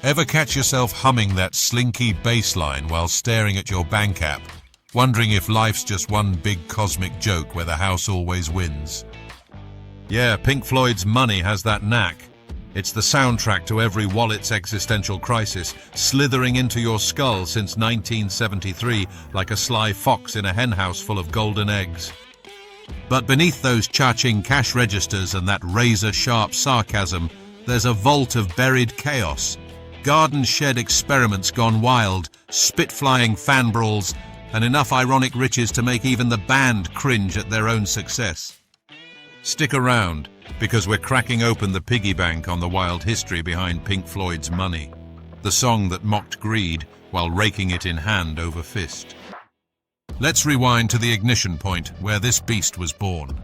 Ever catch yourself humming that slinky bass line while staring at your bank app, wondering if life's just one big cosmic joke where the house always wins? Yeah, Pink Floyd's Money has that knack. It's the soundtrack to every wallet's existential crisis, slithering into your skull since 1973 like a sly fox in a henhouse full of golden eggs. But beneath those cha-ching cash registers and that razor-sharp sarcasm, there's a vault of buried chaos. Garden shed experiments gone wild, spit-flying fan brawls, and enough ironic riches to make even the band cringe at their own success. Stick around, because we're cracking open the piggy bank on the wild history behind Pink Floyd's Money, the song that mocked greed while raking it in hand over fist. Let's rewind to the ignition point where this beast was born.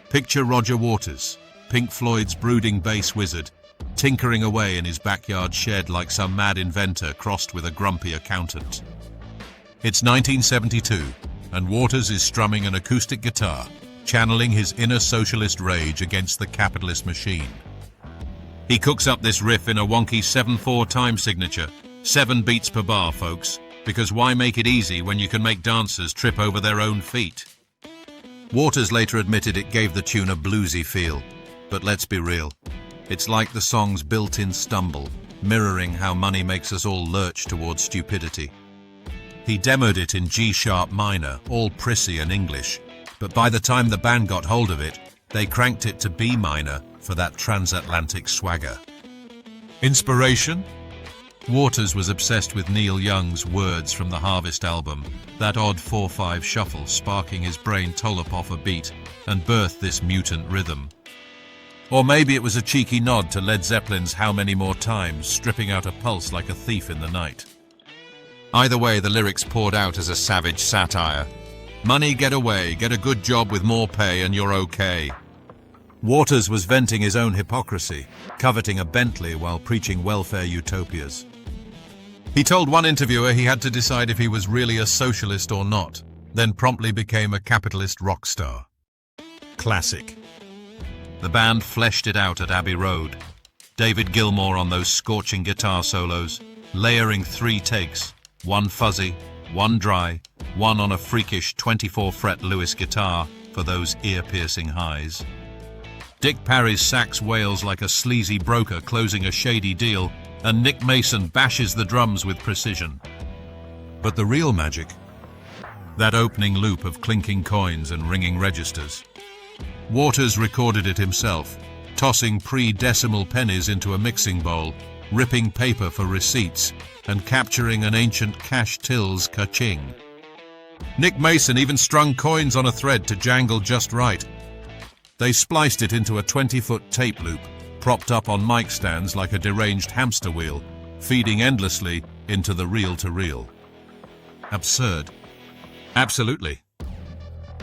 Picture Roger Waters, Pink Floyd's brooding bass wizard, tinkering away in his backyard shed like some mad inventor crossed with a grumpy accountant. It's 1972, and Waters is strumming an acoustic guitar, channeling his inner socialist rage against the capitalist machine. He cooks up this riff in a wonky 7/4 time signature, 7 beats per bar, folks, because why make it easy when you can make dancers trip over their own feet? Waters later admitted it gave the tune a bluesy feel, but let's be real. It's like the song's built-in stumble, mirroring how money makes us all lurch towards stupidity. He demoed it in G-sharp minor, all prissy and English, but by the time the band got hold of it, they cranked it to B minor for that transatlantic swagger. Inspiration? Waters was obsessed with Neil Young's Words from the Harvest album, that odd 4/5 shuffle sparking his brain tollop off a beat and birthed this mutant rhythm. Or maybe it was a cheeky nod to Led Zeppelin's How Many More Times, stripping out a pulse like a thief in the night. Either way, the lyrics poured out as a savage satire. Money, get away, get a good job with more pay and you're okay. Waters was venting his own hypocrisy, coveting a Bentley while preaching welfare utopias. He told one interviewer he had to decide if he was really a socialist or not, then promptly became a capitalist rock star. Classic. The band fleshed it out at Abbey Road. David Gilmour on those scorching guitar solos, layering 3 takes, one fuzzy, one dry, one on a freakish 24-fret Lewis guitar for those ear-piercing highs. Dick Parry's sax wails like a sleazy broker closing a shady deal, and Nick Mason bashes the drums with precision. But the real magic? That opening loop of clinking coins and ringing registers. Waters recorded it himself, tossing pre-decimal pennies into a mixing bowl, ripping paper for receipts, and capturing an ancient cash till's ka-ching. Nick Mason even strung coins on a thread to jangle just right. They spliced it into a 20-foot tape loop, propped up on mic stands like a deranged hamster wheel, feeding endlessly into the reel-to-reel. Absurd. Absolutely.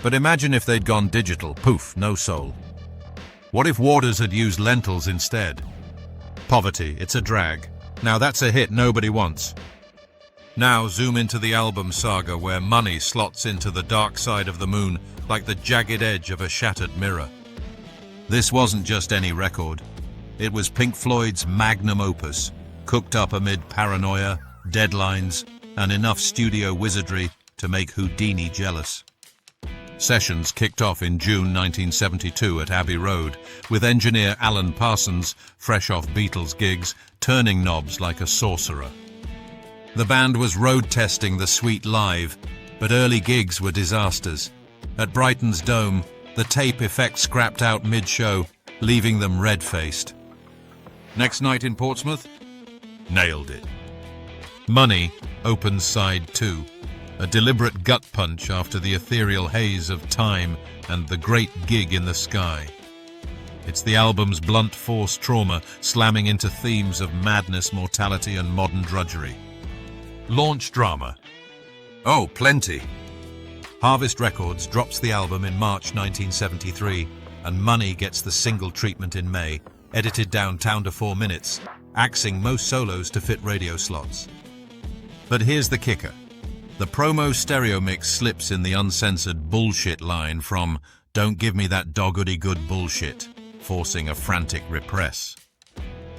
But imagine if they'd gone digital, poof, no soul. What if Waters had used lentils instead? Poverty, it's a drag. Now that's a hit nobody wants. Now zoom into the album saga where money slots into the dark side of the moon like the jagged edge of a shattered mirror. This wasn't just any record. It was Pink Floyd's magnum opus, cooked up amid paranoia, deadlines, and enough studio wizardry to make Houdini jealous. Sessions kicked off in June 1972 at Abbey Road, with engineer Alan Parsons, fresh off Beatles gigs, turning knobs like a sorcerer. The band was road testing the suite live, but early gigs were disasters. At Brighton's Dome, the tape effect scrapped out mid-show, leaving them red-faced. Next night in Portsmouth? Nailed it. Money opens side 2. A deliberate gut punch after the ethereal haze of time and the great gig in the sky. It's the album's blunt force trauma slamming into themes of madness, mortality, and modern drudgery. Launch drama. Oh, plenty. Harvest Records drops the album in March 1973, and Money gets the single treatment in May, edited down to 4 minutes, axing most solos to fit radio slots. But here's the kicker. The promo stereo mix slips in the uncensored bullshit line from "Don't give me that doggedy good bullshit," forcing a frantic repress.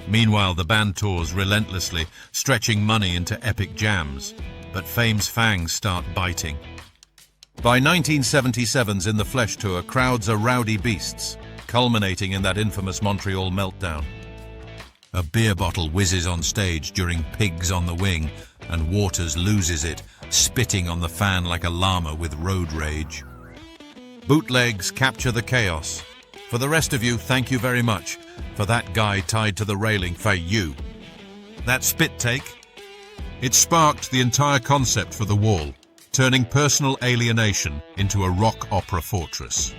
Meanwhile, the band tours relentlessly, stretching money into epic jams. But fame's fangs start biting. By 1977's In the Flesh tour, crowds are rowdy beasts, culminating in that infamous Montreal meltdown. A beer bottle whizzes on stage during Pigs on the Wing, and Waters loses it, spitting on the fan like a llama with road rage. Bootlegs capture the chaos. For the rest of you, thank you very much. For that guy tied to the railing, for you. That spit take? It sparked the entire concept for The Wall, turning personal alienation into a rock opera fortress.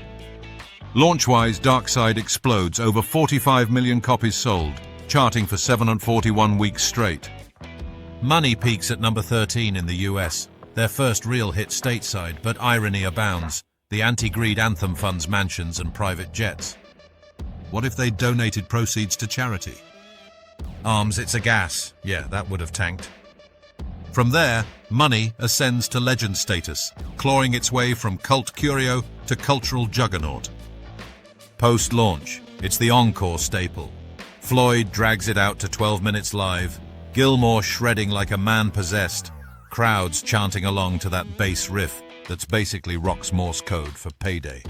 Launch-wise, Dark Side explodes, over 45 million copies sold, charting for 741 weeks straight. Money peaks at number 13 in the US, their first real hit stateside, but irony abounds. The anti-greed anthem funds mansions and private jets. What if they donated proceeds to charity? Arms, it's a gas. Yeah, that would have tanked. From there, Money ascends to legend status, clawing its way from cult curio to cultural juggernaut. Post-launch, it's the encore staple. Floyd drags it out to 12 minutes live, Gilmour shredding like a man possessed, crowds chanting along to that bass riff that's basically rock's Morse code for payday.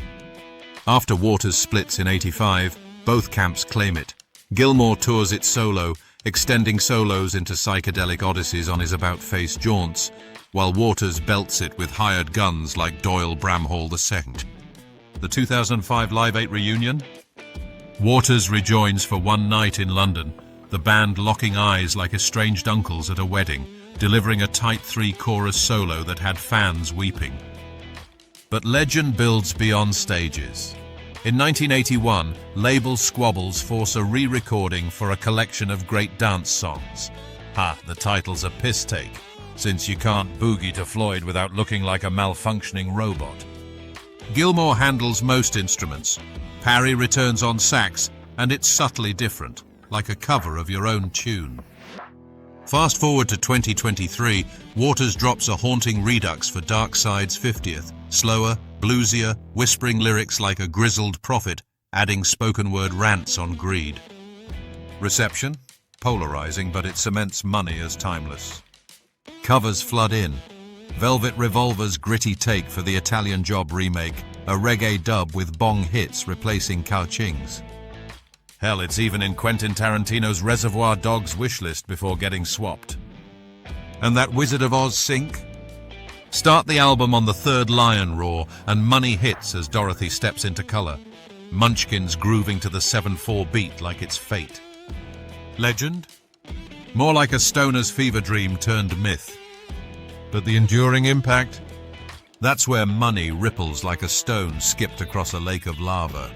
After Waters splits in '85, both camps claim it. Gilmour tours it solo, extending solos into psychedelic odysseys on his about-face jaunts, while Waters belts it with hired guns like Doyle Bramhall II. The 2005 Live 8 reunion? Waters rejoins for one night in London, the band locking eyes like estranged uncles at a wedding, delivering a tight three-chorus solo that had fans weeping. But legend builds beyond stages. In 1981, label squabbles force a re-recording for a collection of great dance songs. The title's a piss take, since you can't boogie to Floyd without looking like a malfunctioning robot. Gilmour handles most instruments. Parry returns on sax, and it's subtly different, like a cover of your own tune. Fast forward to 2023, Waters drops a haunting redux for Dark Side's 50th, slower, bluesier, whispering lyrics like a grizzled prophet, adding spoken-word rants on greed. Reception? Polarizing, but it cements Money as timeless. Covers flood in. Velvet Revolver's gritty take for the Italian Job remake, a reggae dub with bong hits replacing Cao-Ching's. Hell, it's even in Quentin Tarantino's Reservoir Dogs wishlist before getting swapped. And that Wizard of Oz sync? Start the album on the third Lion roar, and Money hits as Dorothy steps into color. Munchkins grooving to the 7/4 beat like it's fate. Legend? More like a stoner's fever dream turned myth. But the enduring impact? That's where Money ripples like a stone skipped across a lake of lava.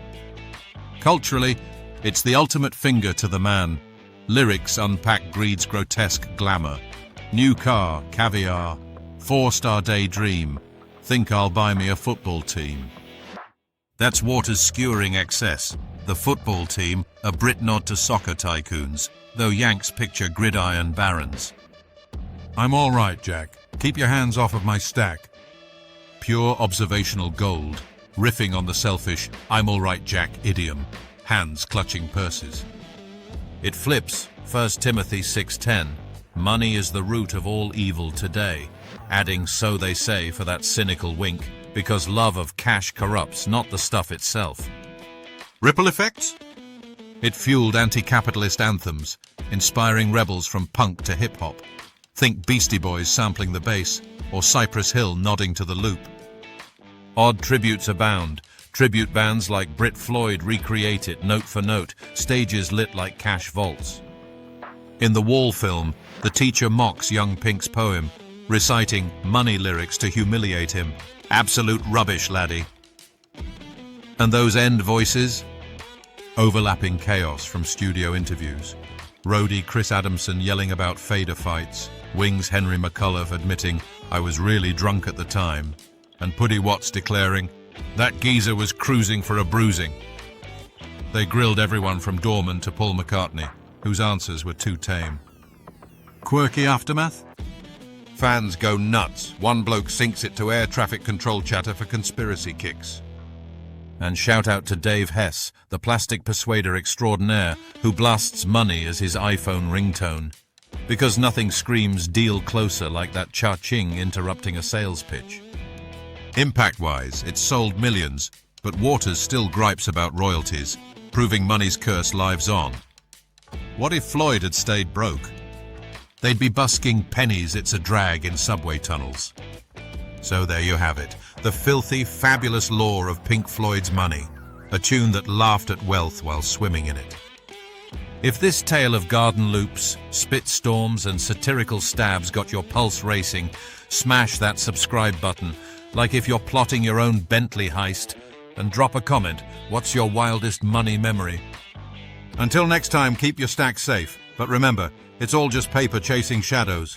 Culturally, it's the ultimate finger to the man. Lyrics unpack greed's grotesque glamour. New car, caviar, 4-star daydream. Think I'll buy me a football team. That's Waters' skewering excess. The football team, a Brit nod to soccer tycoons, though Yanks picture gridiron barons. I'm all right, Jack. Keep your hands off of my stack. Pure observational gold, riffing on the selfish I'm all right, Jack idiom, hands clutching purses. It flips, 1 Timothy 6:10. Money is the root of all evil today, adding so they say for that cynical wink, because love of cash corrupts, not the stuff itself. Ripple effects? It fueled anti-capitalist anthems, inspiring rebels from punk to hip-hop. Think Beastie Boys sampling the bass, or Cypress Hill nodding to the loop. Odd tributes abound. Tribute bands like Brit Floyd recreate it note for note, stages lit like cash vaults. In the Wall film, the teacher mocks young Pink's poem, reciting Money lyrics to humiliate him. Absolute rubbish, laddie. And those end voices? Overlapping chaos from studio interviews. Roadie Chris Adamson yelling about fader fights. Wings Henry McCullough admitting, I was really drunk at the time. And Puddy Watts declaring, that geezer was cruising for a bruising. They grilled everyone from Dorman to Paul McCartney, whose answers were too tame. Quirky aftermath? Fans go nuts. One bloke sinks it to air traffic control chatter for conspiracy kicks. And shout out to Dave Hess, the plastic persuader extraordinaire who blasts money as his iPhone ringtone. Because nothing screams deal closer like that cha-ching interrupting a sales pitch. Impact-wise, it's sold millions, but Waters still gripes about royalties, proving money's curse lives on. What if Floyd had stayed broke? They'd be busking pennies it's a drag in subway tunnels. So there you have it, the filthy, fabulous lore of Pink Floyd's Money, a tune that laughed at wealth while swimming in it. If this tale of garden loops, spit storms and satirical stabs got your pulse racing, smash that subscribe button, like if you're plotting your own Bentley heist, and drop a comment, what's your wildest money memory? Until next time, keep your stacks safe, but remember, it's all just paper chasing shadows.